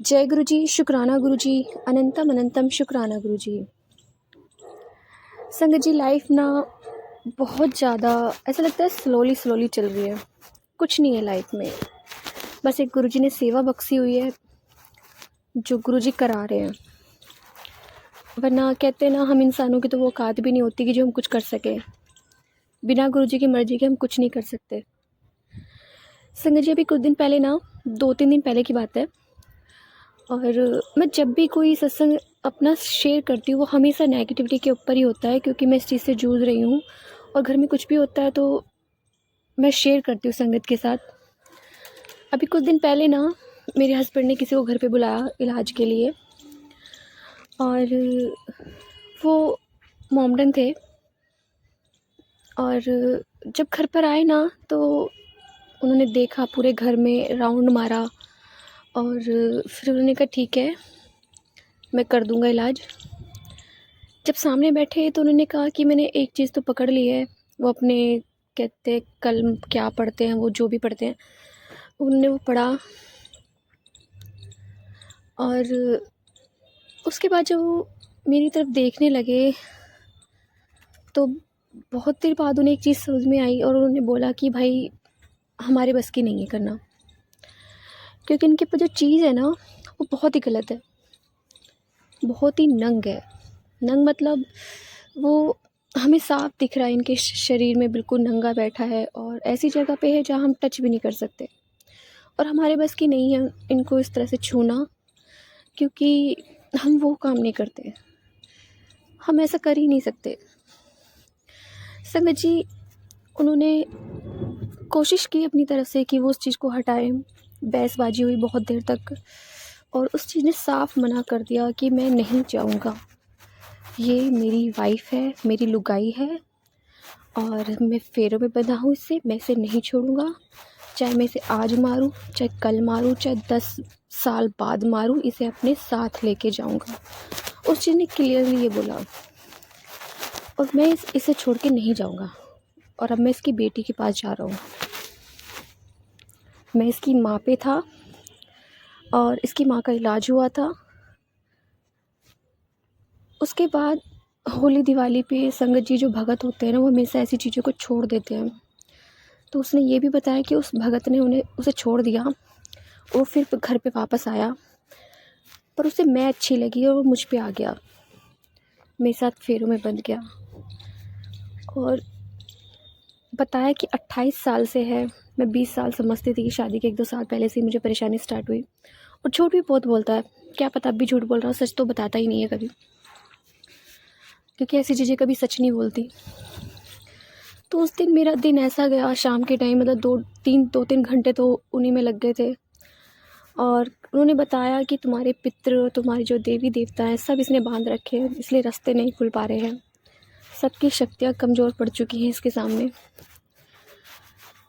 जय गुरु जी, शुक्राना गुरु जी, अनंतम अनंतम शुक्राना गुरु जी। संगत जी, लाइफ ना बहुत ज़्यादा ऐसा लगता है स्लोली स्लोली चल रही है। कुछ नहीं है लाइफ में, बस एक गुरु जी ने सेवा बख्शी हुई है जो गुरु जी करा रहे हैं। वरना कहते हैं ना, हम इंसानों की तो वो औकात भी नहीं होती कि जो हम कुछ कर सकें। बिना गुरु जी की मर्जी के हम कुछ नहीं कर सकते। संगत जी, अभी कुछ दिन पहले ना, 2-3 दिन पहले की बात है, और मैं जब भी कोई सत्संग अपना शेयर करती हूँ वो हमेशा नेगेटिविटी के ऊपर ही होता है, क्योंकि मैं इस चीज़ से जूझ रही हूँ। और घर में कुछ भी होता है तो मैं शेयर करती हूँ संगत के साथ। अभी कुछ दिन पहले ना, मेरे हस्बैंड ने किसी को घर पे बुलाया इलाज के लिए, और वो मोमडन थे। और जब घर पर आए ना, तो उन्होंने देखा, पूरे घर में राउंड मारा, और फिर उन्होंने कहा ठीक है, मैं कर दूँगा इलाज। जब सामने बैठे तो उन्होंने कहा कि मैंने एक चीज़ तो पकड़ ली है। वो अपने कहते हैं कलम क्या पढ़ते हैं, वो जो भी पढ़ते हैं उन्होंने वो पढ़ा। और उसके बाद जब वो मेरी तरफ देखने लगे तो बहुत देर बाद उन्हें एक चीज़ समझ में आई, और उन्होंने बोला कि भाई हमारे बस की नहीं है करना, क्योंकि इनके पास जो चीज़ है ना वो बहुत ही गलत है, बहुत ही नंग है। नंग मतलब वो हमें साफ दिख रहा है, इनके शरीर में बिल्कुल नंगा बैठा है, और ऐसी जगह पे है जहाँ हम टच भी नहीं कर सकते। और हमारे बस की नहीं है इनको इस तरह से छूना, क्योंकि हम वो काम नहीं करते, हम ऐसा कर ही नहीं सकते। संगत जी, उन्होंने कोशिश की अपनी तरफ से कि वो उस चीज़ को हटाएं। बहसबाजी हुई बहुत देर तक, और उस चीज़ ने साफ मना कर दिया कि मैं नहीं जाऊँगा, ये मेरी वाइफ है, मेरी लुगाई है, और मैं फेरों में बंधा हूँ इससे, मैं इसे नहीं छोड़ूंगा। चाहे मैं इसे आज मारूं, चाहे कल मारूं, चाहे 10 साल बाद मारूं, इसे अपने साथ लेके जाऊंगा। उस चीज़ ने क्लियरली ये बोला, और मैं इसे छोड़ के नहीं जाऊंगा। और अब मैं इसकी बेटी के पास जा रहा हूँ। मैं इसकी माँ पे था, और इसकी माँ का इलाज हुआ था। उसके बाद होली दिवाली पे संगत जी जो भगत होते हैं ना, वो हमेशा ऐसी चीज़ों को छोड़ देते हैं। तो उसने ये भी बताया कि उस भगत ने उसे छोड़ दिया, वो फिर घर पे वापस आया, पर उसे मैं अच्छी लगी और वो मुझ पे आ गया, मेरे साथ फेरों में बंध गया। और बताया कि 28 साल से है। मैं 20 साल समझती थी कि शादी के 1-2 साल पहले से ही मुझे परेशानी स्टार्ट हुई। और झूठ भी बहुत बोलता है, क्या पता अब भी झूठ बोल रहा हूँ, सच तो बताता ही नहीं है कभी, क्योंकि ऐसी चीज़ें कभी सच नहीं बोलती। तो उस दिन मेरा दिन ऐसा गया, शाम के टाइम, मतलब 2-3 घंटे तो उन्हीं में लग गए थे। और उन्होंने बताया कि तुम्हारे पितृ, तुम्हारे जो देवी देवता हैं, सब इसने बांध रखे हैं, इसलिए रास्ते नहीं खुल पा रहे हैं, सबकी शक्तियाँ कमज़ोर पड़ चुकी हैं इसके सामने।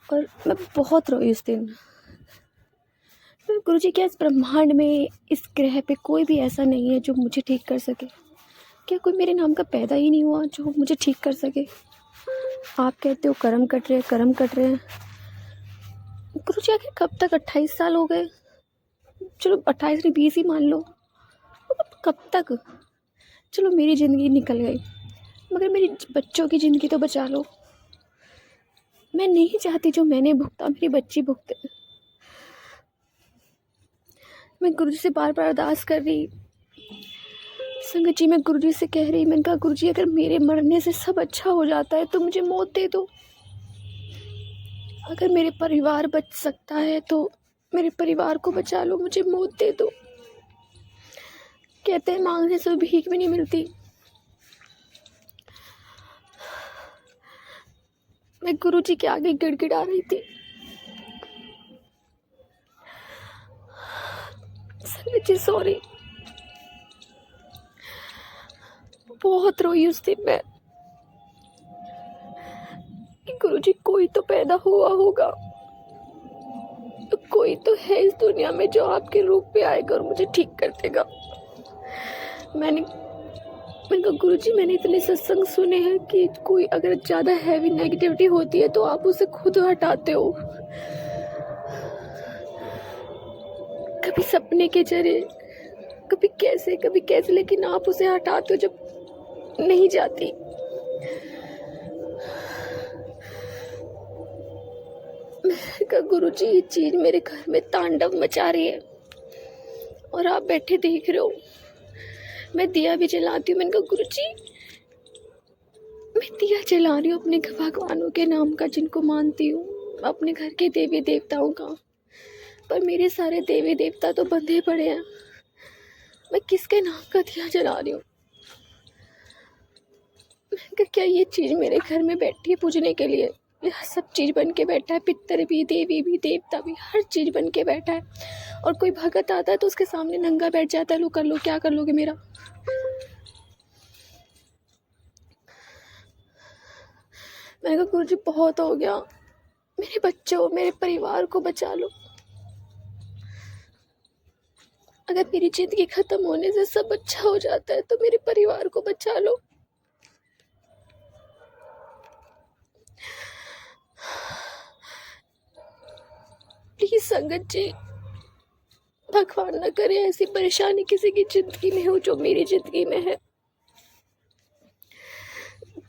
और मैं बहुत रोई उस दिन। तो गुरुजी, क्या इस ब्रह्मांड में, इस ग्रह पे कोई भी ऐसा नहीं है जो मुझे ठीक कर सके? क्या कोई मेरे नाम का पैदा ही नहीं हुआ जो मुझे ठीक कर सके? आप कहते हो कर्म कट रहे हैं, कर्म कट रहे हैं। गुरुजी, आखिर कब तक? 28 साल हो गए, चलो 28 नहीं 20 ही मान लो, कब तक? चलो मेरी ज़िंदगी निकल गई, मगर मेरी बच्चों की ज़िंदगी तो बचा लो। मैं नहीं चाहती जो मैंने भुगता मेरी बच्ची भुगते। मैं गुरुजी से बार बार अरदास कर रही, संगत जी, मैं गुरुजी से कह रही, मैंने कहा गुरुजी, अगर मेरे मरने से सब अच्छा हो जाता है तो मुझे मौत दे दो। अगर मेरे परिवार बच सकता है तो मेरे परिवार को बचा लो, मुझे मौत दे दो। कहते हैं मांगने से भीख भी नहीं मिलती। मैं गुरुजी के आगे गिड़गिड़ा रही थी। संगत जी, सॉरी, बहुत रोई उस दिन मैं कि गुरुजी, कोई तो पैदा हुआ होगा, तो कोई तो है इस दुनिया में जो आपके रूप में आएगा और मुझे ठीक कर देगा। मैंने कहा गुरुजी, मैंने इतने सत्संग सुने हैं कि कोई अगर ज़्यादा हैवी नेगेटिविटी होती है तो आप उसे खुद हटाते हो। कभी सपने के जरिए, कभी कैसे, लेकिन आप उसे हटाते हो जब नहीं जाती। मैंने कहा गुरुजी ये चीज मेरे घर में तांडव मचा रही है और आप बैठे देख रहे हो। मैं दिया भी जलाती हूँ। मैंने कहा गुरुजी मैं दिया जला रही हूँ अपने भगवानों के नाम का जिनको मानती हूँ, अपने घर के देवी देवताओं का, पर मेरे सारे देवी देवता तो बंधे पड़े हैं। मैं किसके नाम का दिया जला रही हूँ? मैंने कहा क्या ये चीज़ मेरे घर में बैठी है पूजने के लिए? यह सब चीज़ बन के बैठा है, पितर भी, देवी भी, देवता भी, हर चीज़ बन के बैठा है। और कोई भगत आता है तो उसके सामने नंगा बैठ जाता है, लो कर लो, क्या कर लोगे मेरा? मैंने कहा गुरुजी बहुत हो गया, मेरे बच्चों, मेरे परिवार को बचा लो। अगर मेरी जिंदगी खत्म होने से सब अच्छा हो जाता है तो मेरे परिवार को बचा लो। प्लीज संगत जी, भगवान न करे ऐसी परेशानी किसी की जिंदगी में हो जो मेरी जिंदगी में है।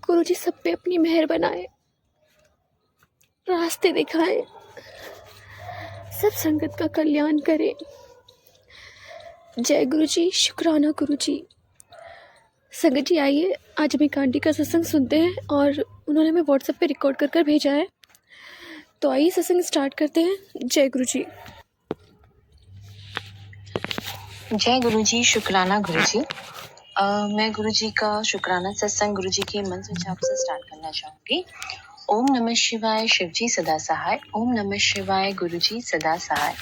गुरुजी सब पे अपनी मेहर बनाए, रास्ते दिखाए, सब संगत का कल्याण करे। जय गुरुजी, शुक्राना गुरुजी। संगत जी आइए, आज हम एक आंटी का सत्संग सुनते हैं और उन्होंने हमें व्हाट्सएप पे रिकॉर्ड कर कर भेजा है, तो आइए सत्संग स्टार्ट करते हैं। जय गुरुजी। जय गुरुजी, शुक्राना गुरुजी। मैं गुरुजी का शुक्राना सत्संग गुरुजी के मंत्र जाप से स्टार्ट करना चाहूँगी। ओम नमः शिवाय, शिवजी सदा सहाय। ओम नमः शिवाय, गुरुजी सदा सहाय।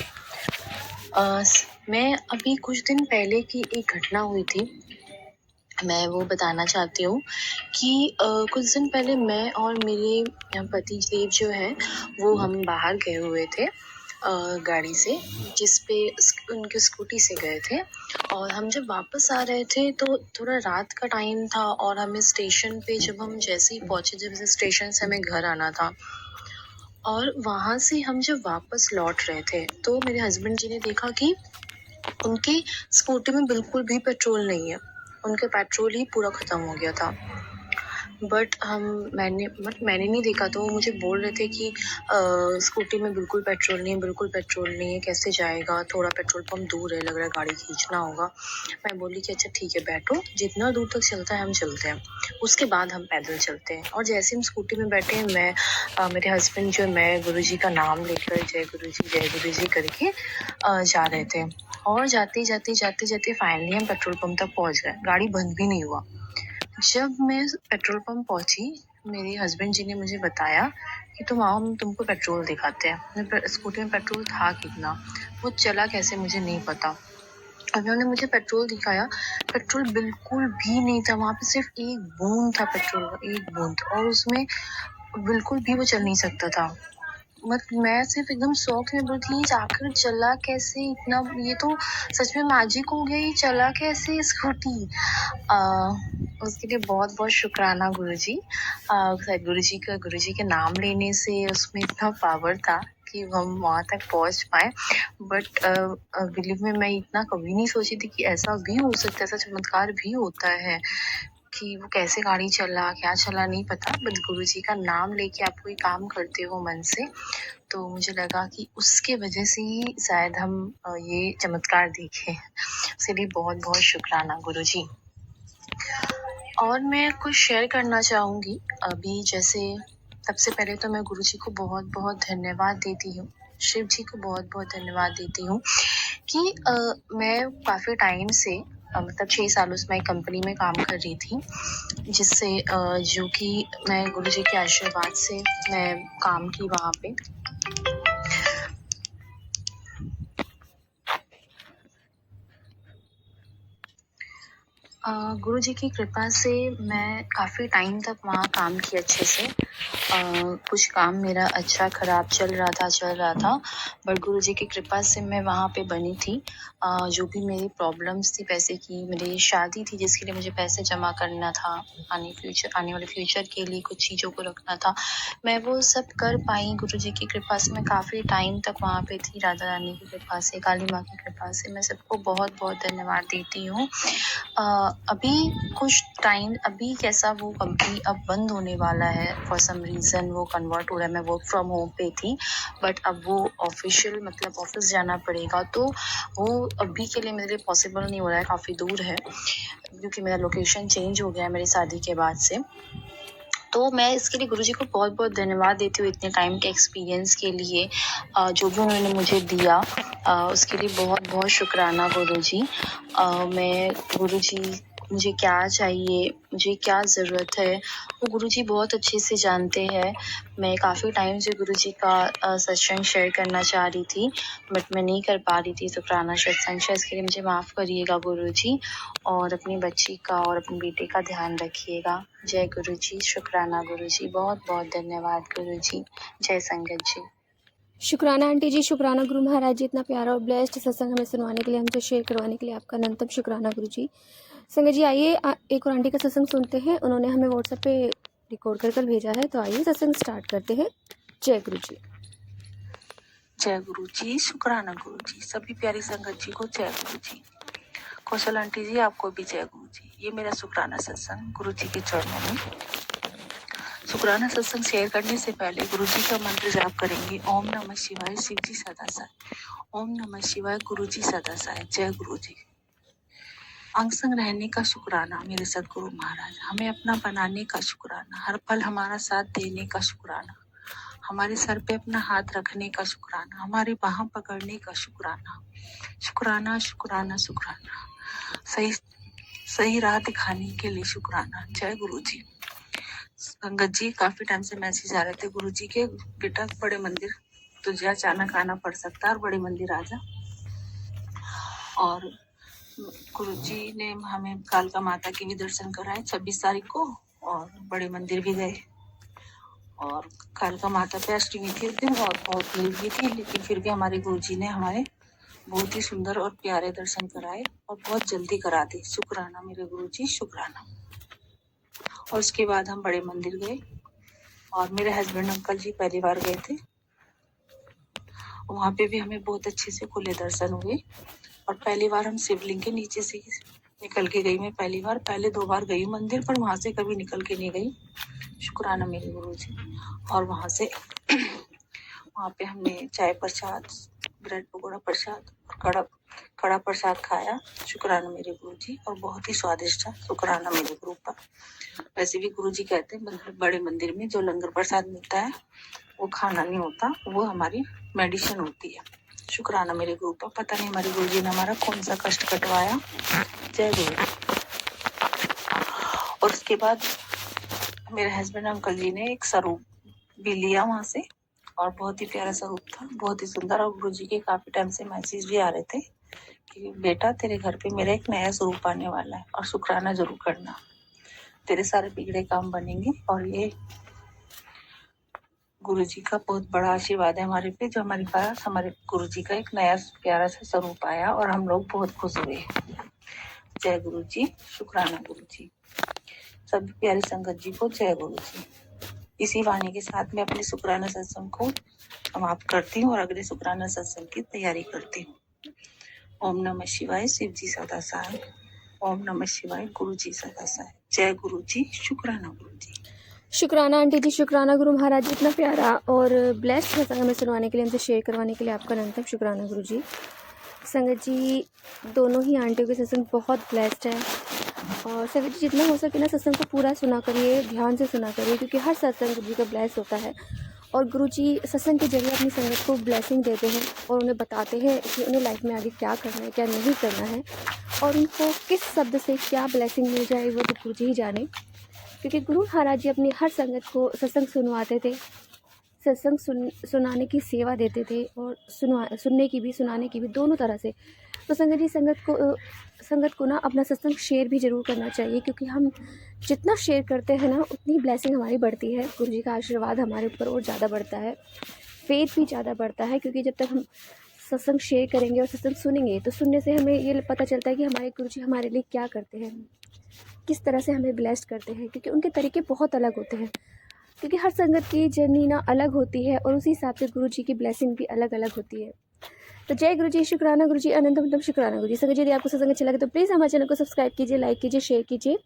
मैं अभी कुछ दिन पहले की एक घटना हुई थी, मैं वो बताना चाहती हूँ कि कुछ दिन पहले मैं और मेरे पति देव जो है वो हम बाहर गए हुए थे गाड़ी से, जिस पे उनके स्कूटी से गए थे। और हम जब वापस आ रहे थे तो थोड़ा रात का टाइम था और हमें स्टेशन पे जब हम जैसे ही पहुँचे, जब स्टेशन से हमें घर आना था और वहाँ से हम जब वापस लौट रहे थे तो मेरे हस्बैंड जी ने देखा कि उनके स्कूटी में बिल्कुल भी पेट्रोल नहीं है, उनके पेट्रोल ही पूरा ख़त्म हो गया था। बट मैंने नहीं देखा, तो वो मुझे बोल रहे थे कि स्कूटी में बिल्कुल पेट्रोल नहीं है, कैसे जाएगा, थोड़ा पेट्रोल पंप दूर है, लग रहा है गाड़ी खींचना होगा। मैं बोली कि अच्छा ठीक है बैठो, जितना दूर तक चलता है हम चलते हैं, उसके बाद हम पैदल चलते हैं। और जैसे हम स्कूटी में बैठे हैं, मेरे हस्बैंड जो, मैं गुरुजी का नाम लेकर जय गुरुजी करके जा रहे थे। और जाते जाते फाइनली हम पेट्रोल पंप तक पहुंच गए, गाड़ी बंद भी नहीं हुआ। जब मैं पेट्रोल पंप पहुंची, मेरे हस्बैंड जी ने मुझे बताया कि तुम आओ, हम तुमको पेट्रोल दिखाते हैं। स्कूटी में पेट्रोल था कितना, वो चला कैसे मुझे नहीं पता। उन्होंने मुझे पेट्रोल दिखाया, पेट्रोल बिल्कुल भी नहीं था वहाँ पे, सिर्फ एक बूंद था पेट्रोल का, एक बूंद, और उसमें बिल्कुल भी वो चल नहीं सकता था। मैं सिर्फ एकदम शौक में बोलती, ये आखिर चला कैसे इतना, ये तो सच में मैजिक हो गया, ये चला कैसे स्कूटी। उसके लिए बहुत बहुत शुक्राना गुरुजी। गुरुजी के नाम लेने से उसमें इतना पावर था कि हम वहाँ तक पहुँच पाए। बट बिलीव में, मैं इतना कभी नहीं सोची थी कि ऐसा भी हो सकता है, ऐसा चमत्कार भी होता है कि वो कैसे गाड़ी चला, क्या चला नहीं पता। बट गुरुजी का नाम लेके आप कोई काम करते हो मन से, तो मुझे लगा कि उसके वजह से ही शायद हम ये चमत्कार देखे। उसके लिए बहुत बहुत शुक्राना गुरुजी। और मैं कुछ शेयर करना चाहूँगी अभी। जैसे सबसे पहले तो मैं गुरुजी को बहुत बहुत धन्यवाद देती हूँ, शिव जी को बहुत बहुत धन्यवाद देती हूँ कि मैं काफ़ी टाइम से मतलब 6 सालों से मैं एक कंपनी में काम कर रही थी, जिससे जो कि मैं गुरुजी के आशीर्वाद से मैं काम की वहाँ पे। गुरुजी की कृपा से मैं काफ़ी टाइम तक वहाँ काम की अच्छे से। कुछ काम मेरा अच्छा ख़राब चल रहा था, बट गुरुजी की कृपा से मैं वहाँ पे बनी थी। जो भी मेरी प्रॉब्लम्स थी पैसे की, मेरी शादी थी जिसके लिए मुझे पैसे जमा करना था, आने वाले फ्यूचर के लिए कुछ चीज़ों को रखना था, मैं वो सब कर पाई गुरुजी की कृपा से। मैं काफ़ी टाइम तक वहाँ पे थी, राधा रानी की कृपा से, काली माँ की कृपा से। मैं सबको बहुत-बहुत धन्यवाद देती हूँ। अभी कुछ टाइम अभी कैसा वो कंपनी अब बंद होने वाला है, फॉर सम रीज़न वो कन्वर्ट हो रहा है। मैं वर्क फ्रॉम होम पे थी, बट अब वो ऑफ़िशियल मतलब ऑफ़िस जाना पड़ेगा, तो वो अभी के लिए मेरे लिए पॉसिबल नहीं हो रहा है, काफ़ी दूर है, क्योंकि मेरा लोकेशन चेंज हो गया है मेरी शादी के बाद से। तो मैं इसके लिए गुरुजी को बहुत-बहुत धन्यवाद देती हूँ इतने टाइम के एक्सपीरियंस के लिए, जो भी उन्होंने मुझे दिया, उसके लिए बहुत-बहुत शुक्राना गुरुजी। मैं गुरुजी मुझे क्या चाहिए, मुझे क्या ज़रूरत है, वो गुरुजी बहुत अच्छे से जानते हैं। मैं काफ़ी टाइम से गुरुजी का सत्संग शेयर करना चाह रही थी, बट मैं नहीं कर पा रही थी, शुक्राना सत्संग शेयर, इसके लिए मुझे माफ़ करिएगा गुरुजी, और अपनी बच्ची का और अपने बेटे का ध्यान रखिएगा। जय गुरुजी, शुक्राना गुरुजी, बहुत-बहुत धन्यवाद गुरुजी। जय संगत जी। शुक्राना आंटी जी, शुक्राना गुरु महाराज जी, इतना प्यारा और ब्लेस्ड सत्संग हमें सुनवाने के लिए, हमसे शेयर करवाने के लिए आपका अनंतम शुक्राना गुरु जी। संगत जी आइए एक और आंटी का सत्संग सुनते हैं, उन्होंने हमें व्हाट्सएप पे रिकॉर्ड कर भेजा है, तो आइए सत्संग स्टार्ट करते हैं। जय गुरु जी। जय गुरु जी, शुक्राना गुरु जी, सभी प्यारी संगत जी को जय गुरु जी। कौशल आंटी जी आपको भी जय गुरु जी। ये मेरा शुक्राना सत्संग गुरु जी के चरणों में। शुक्राना सत्संग शेयर करने से पहले गुरु जी का मंत्र जाप करेंगे। ओम नमः शिवाय, शिव जी सदा साय। ओम नमः शिवाय, गुरु जी सदा साय। जय गुरु जी। अंग संग रहने का शुक्राना मेरे सदगुरु महाराज, हमें अपना बनाने का शुक्राना, हर पल हमारा साथ देने का शुक्राना, हमारे सर पे अपना हाथ रखने का शुक्राना, हमारी बाह पकड़ने का शुक्राना, शुक्राना शुक्राना शुक्राना, सही राह दिखाने के लिए शुक्राना। जय गुरु जी। संगत जी काफी टाइम से मैसेज आ रहे थे गुरु जी के, बेटा बड़े मंदिर तुझे अचानक आना पड़ सकता है और बड़े मंदिर आ जा। और गुरु जी ने हमें कालका माता के भी दर्शन कराए 26 तारीख को, और बड़े मंदिर भी गए। और कालका माता पे अष्टमी थी उस दिन, और बहुत भीड़ भी थी, लेकिन फिर भी हमारे गुरुजी ने हमारे बहुत ही सुंदर और प्यारे दर्शन कराए और बहुत जल्दी करा दी। शुक्राना मेरे गुरुजी, शुक्राना। और उसके बाद हम बड़े मंदिर गए, और मेरे हस्बैंड अंकल जी पहली बार गए थे, वहां पे भी हमें बहुत अच्छे से खुले दर्शन हुए। और पहली बार हम शिवलिंग के नीचे से निकल के गई। मैं पहली बार, पहले 2 बार गई मंदिर, पर वहां से कभी निकल के नहीं गई। शुक्राना मेरे गुरुजी। और वहां से वहाँ पे हमने चाय प्रसाद, ब्रेड पकौड़ा प्रसाद और कड़ा प्रसाद खाया। शुक्राना मेरे गुरुजी, और बहुत ही स्वादिष्ट था। शुक्राना मेरे गुरु का। वैसे भी गुरुजी कहते हैं बड़े मंदिर में जो लंगर प्रसाद मिलता है वो खाना नहीं होता, वो हमारी मेडिसिन होती है। शुक्राना मेरे गुरु का। पता नहीं हमारे गुरुजी ने हमारा कौन सा कष्ट कटवाया। जय गुरु। और उसके बाद मेरे हस्बैंड अंकल जी ने एक स्वरूप भी लिया वहां से, और बहुत ही प्यारा स्वरूप था, बहुत ही सुंदर। और गुरुजी के काफी टाइम से मैसेज भी आ रहे थे कि बेटा तेरे घर पे मेरा एक नया स्वरूप आने वाला है, और शुक्राना जरूर करना, तेरे सारे बिगड़े काम बनेंगे। और ये गुरुजी का बहुत बड़ा आशीर्वाद है हमारे पे, जो हमारे पास हमारे गुरुजी का एक नया प्यारा सा स्वरूप आया, और हम लोग बहुत खुश हुए। जय गुरु जी, शुक्राना गुरु जी। सभी प्यारी संगत जी को जय गुरु जी। इसी वाणी के साथ मैं अपने शुक्राना सत्संग को समाप्त करती हूँ और अगले शुक्राना सत्संग की तैयारी करती हूँ। ओम नमः शिवाय, शिव जी सदा साय। ओम नमः शिवाय, गुरु जी सदा साय। जय गुरु जी, शुक्राना गुरु जी। शुक्राना आंटी जी, शुक्राना गुरु महाराज जी, इतना प्यारा और ब्लेस्ड सत्संग हमें सुनवाने के लिए, हमसे शेयर करवाने के लिए आपका अनंतम शुक्राना गुरु जी। संगत जी दोनों ही आंटियों के सत्संग बहुत ब्लेस्ड है, और संगत जी जितना हो सके ना सत्संग को पूरा सुना करिए, ध्यान से सुना करिए, क्योंकि हर सत्संग गुरु जी का ब्लेस होता है। और गुरु जी सत्संग के जरिए अपनी संगत को ब्लेसिंग देते हैं और उन्हें बताते हैं कि उन्हें लाइफ में आगे क्या करना है, क्या नहीं करना है, और उनको किस शब्द से क्या ब्लेसिंग मिल जाए वो तो गुरु जी ही जाने। क्योंकि गुरु महाराज जी अपनी हर संगत को सत्संग सुनवाते थे, सत्संग सुनाने की सेवा देते थे, और सुनने की भी सुनाने की भी, दोनों तरह से। तो संगत जी संगत को ना अपना सत्संग शेयर भी ज़रूर करना चाहिए, क्योंकि हम जितना शेयर करते हैं ना उतनी ब्लेसिंग हमारी बढ़ती है, गुरु जी का आशीर्वाद हमारे ऊपर और ज़्यादा बढ़ता है, फेथ भी ज़्यादा बढ़ता है। क्योंकि जब तक हम सत्संग शेयर करेंगे और सत्संग सुनेंगे तो सुनने से हमें ये पता चलता है कि हमारे गुरु जी हमारे लिए क्या करते हैं, किस तरह से हमें ब्लेस्ड करते हैं, क्योंकि उनके तरीके बहुत अलग होते हैं। क्योंकि हर संगत की जर्नी ना अलग होती है और उसी हिसाब से गुरु जी की ब्लेसिंग भी अलग अलग होती है। तो जय गुरु जी, शुक्राना गुरु जी, अनंत शुक्राना गुरु जी। संगत जी, यदि आपको सत्संग अच्छा लगे तो प्लीज़ हमारे चैनल को सब्सक्राइब कीजिए, लाइक कीजिए, शेयर कीजिए,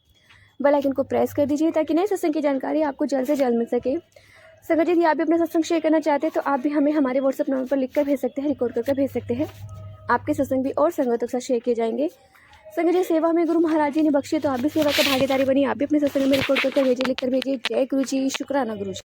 बेल आइकन को प्रेस कर दीजिए ताकि नए सत्संग की जानकारी आपको जल्द से जल्द मिल सके। संगत जी, यदि आप भी अपना सत्संग शेयर करना चाहते हैं तो आप भी हमें हमारे व्हाट्सएप नंबर पर लिखकर भेज सकते हैं, रिकॉर्ड करके भेज सकते हैं। आपके सत्संग भी और संगतों के साथ शेयर किए जाएंगे। संगत जी, सेवा में गुरु महाराज जी ने बख्शी तो आप भी सेवा का भागीदारी बनी, आप भी अपने सत्संग में रिकॉर्ड करके भेजिए, लिखकर भेजिए। जय गुरु जी, शुक्राना गुरु जी।